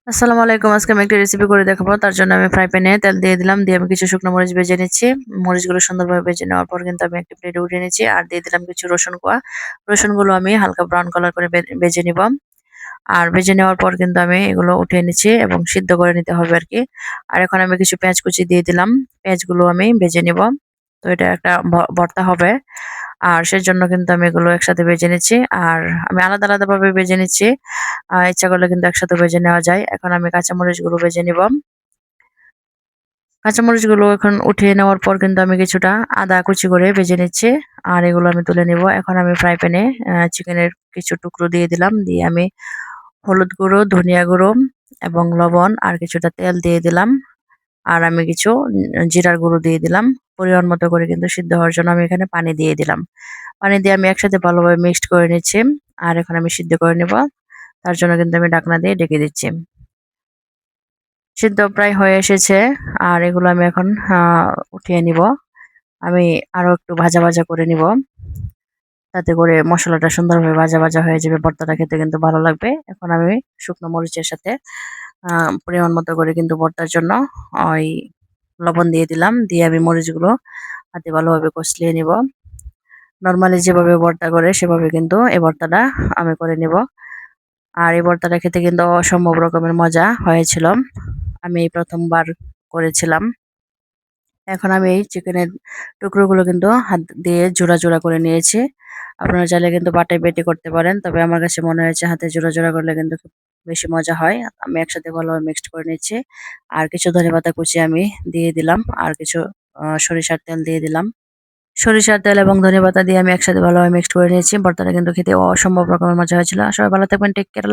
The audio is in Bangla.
আসসালামু আলাইকুম। আজকে আমি একটা রেসিপি করে দেখাবো। তার জন্য আমি ফ্রাই প্যানে তেল দিয়ে দিলাম। দিয়ে আমি কিছু শুকনো মরিচ ভেজে নিচ্ছি। মরিচগুলো সুন্দরভাবে ভেজে নেওয়ার পর কিন্তু আমি একটা প্লেটে উঠিয়ে নিচ্ছি। আর দিয়ে দিলাম কিছু রসুন কোয়া। রসুনগুলো আমি হালকা ব্রাউন কালার করে ভেজে নিব। আর ভেজে নেওয়ার পর কিন্তু আমি এগুলো উঠিয়ে নিচ্ছি এবং সিদ্ধ করে নিতে হবে আরকি। আর এখন আমি কিছু পেঁয়াজ কুচি দিয়ে দিলাম। পেঁয়াজগুলো আমি ভেজে নিব। তো এটা একটা ভর্তা হবে। আর সেজন্য কিন্তু আমি এগুলো একসাথে ভেজে নিচ্ছি। আর আমি আলাদা ভাবে ভেজে নিচ্ছি। ইচ্ছা করলে কিন্তু একসাথে ভেজে নেওয়া যায়। এখন আমি কাঁচামরিচগুলো ভেজে নিব। কাঁচামরিচগুলো এখন উঠিয়ে নেওয়ার পর কিন্তু আমি কিছুটা আদা কুচি করে ভেজে নিচ্ছি। আর এগুলো আমি তুলে নিব। এখন আমি ফ্রাই প্যানে চিকেনের কিছু টুকরো দিয়ে দিলাম। দিয়ে আমি হলুদ গুঁড়ো, ধনিয়া গুঁড়ো এবং লবণ আর কিছুটা তেল দিয়ে দিলাম। আর আমি কিছু জিরার গুঁড়ো দিয়ে দিলাম। পরিমাণ মতো করে কিন্তু সিদ্ধ হওয়ার জন্য আমি এখানে পানি দিয়ে দিলাম। পানি দিয়ে আমি একসাথে ভালোভাবে মিক্সড করে নিচ্ছি। আর এখন আমি সিদ্ধ করে নেব। তার জন্য কিন্তু আমি ঢাকনা দিয়ে ঢেকে দিচ্ছি। সিদ্ধ প্রায় হয়ে এসেছে। আর এগুলো আমি এখন উঠিয়ে নিব। আমি আরো একটু ভাজা করে নিব। তাতে করে মসলাটা সুন্দরভাবে ভাজা হয়ে যাবে। ভর্তাটা খেতে কিন্তু ভালো লাগবে। এখন আমি শুকনো মরিচের সাথে পরিমাণ মতো করে কিন্তু ভর্তার জন্য ওই লবণ দিয়ে দিলাম। দিয়ে আমি মরিচগুলো হাতে ভালোভাবে কষলিয়ে নিব। নরমালি যেভাবে ভর্তা করে সেভাবে কিন্তু এই ভর্তাটা আমি করে নিব। আর এই ভর্তাটা খেতে কিন্তু অসম্ভব রকমের মজা হয়েছিল। আমি এই প্রথমবার করেছিলাম। এখন আমি এই চিকেনের টুকরোগুলো কিন্তু হাত দিয়ে জোড়া করে নিয়েছি। আপনারা চাইলে কিন্তু পাটায় বেটে করতে পারেন। তবে আমার কাছে মনে হয়েছে হাতে জোড়া করলে কিন্তু খুব বেশি মজা হয়। আমি একসাথে ভালোভাবে মিক্সড করে নিচ্ছি। আর কিছু ধনেপাতা কুচি আমি দিয়ে দিলাম। আর কিছু সরিষার তেল দিয়ে দিলাম। সরিষার তেল এবং ধনেপাতা দিয়ে আমি একসাথে ভালোভাবে মিক্সড করে নিয়েছি। ভর্তাটা কিন্তু খেতে অসম্ভব রকমের মজা হয়েছিল। সবাই ভালো থাকবেন। Take care.